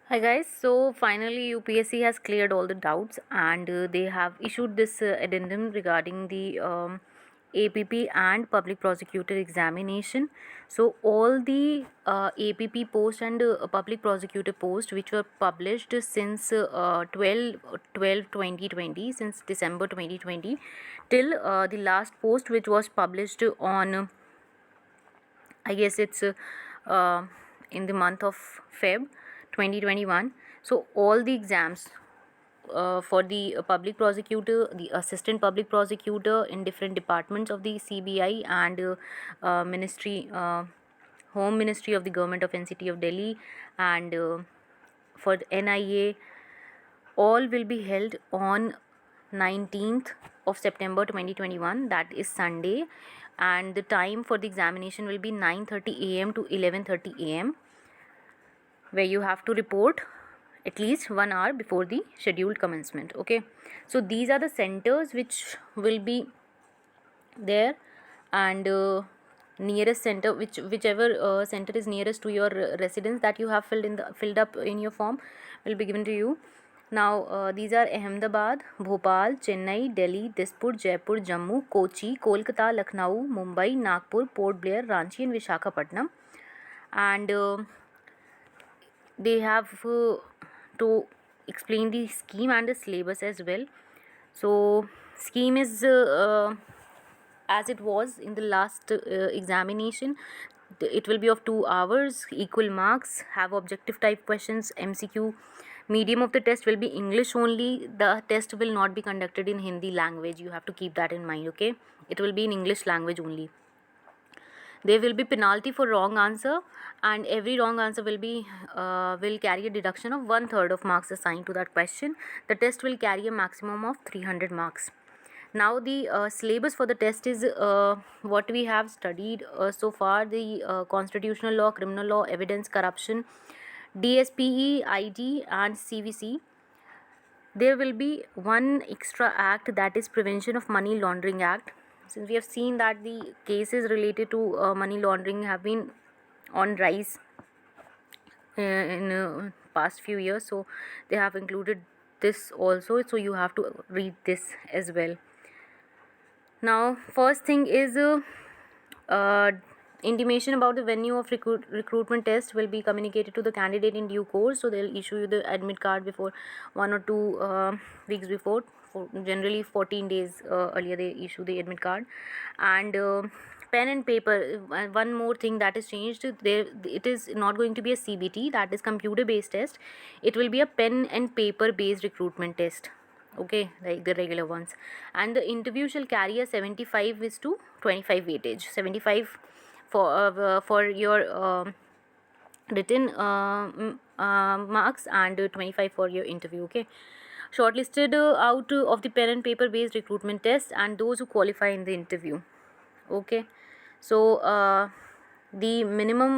Hi guys, so finally UPSC has cleared all the doubts and they have issued this addendum regarding the APP and public prosecutor examination. So all the APP post and public prosecutor post which were published since 12/12/2020, since December 2020 till the last post which was published on I guess it's in the month of Feb 2021. So all the exams for the public prosecutor, the assistant public prosecutor in different departments of the CBI and Ministry, Home Ministry of the Government of NCT of Delhi, and for the NIA, all will be held on 19th of September 2021, that is Sunday, and the time for the examination will be 9:30 a.m. to 11:30 a.m., where you have to report at least 1 hour before the scheduled commencement. Okay, so these are the centers which will be there, and nearest center, whichever center is nearest to your residence that you have filled up in your form, will be given to you. Now these are Ahmedabad, Bhopal, Chennai, Delhi, Dispur, Jaipur, Jammu, Kochi, Kolkata, Lucknow, Mumbai, Nagpur, Port Blair, Ranchi and Visakhapatnam. And they have to explain the scheme and the syllabus as well. So scheme is as it was in the last examination. It will be of 2 hours, equal marks, have objective type questions, MCQ. Medium of the test will be English only. The test will not be conducted in Hindi language. You have to keep that in mind. Okay, it will be in English language only. There will be penalty for wrong answer, and every wrong answer will carry a deduction of 1/3 of marks assigned to that question. The test will carry a maximum of 300 marks. Now the syllabus for the test is what we have studied so far: the constitutional law, criminal law, evidence, corruption, DSPE, ID and CVC. There will be one extra act, that is Prevention of Money Laundering Act. Since we have seen that the cases related to money laundering have been on rise in past few years, so they have included this also, so you have to read this as well. Now first thing is uh, intimation about the venue of recruitment test will be communicated to the candidate in due course. So they'll issue you the admit card before 1 or 2 weeks before. For generally 14 days earlier they issue the admit card. And pen and paper, one more thing that is changed there: it is not going to be a CBT, that is computer based test. It will be a pen and paper based recruitment test. Okay, like the regular ones. And the interview shall carry a 75:25 weightage. 75 for your written marks, and 25 for your interview. Okay, shortlisted out of the pen and paper based recruitment test, and those who qualify in the interview. Okay, so the minimum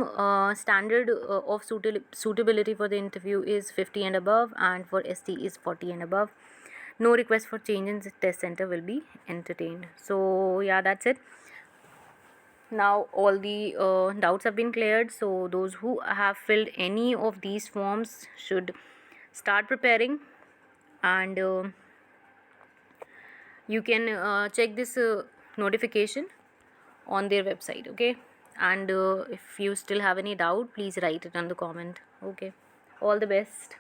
standard of suitability for the interview is 50 and above, and for ST is 40 and above. No request for change in the test center will be entertained. So yeah, that's it. Now all the doubts have been cleared, so those who have filled any of these forms should start preparing, and you can check this notification on their website. Okay, and if you still have any doubt, please write it on the comment. Okay, all the best.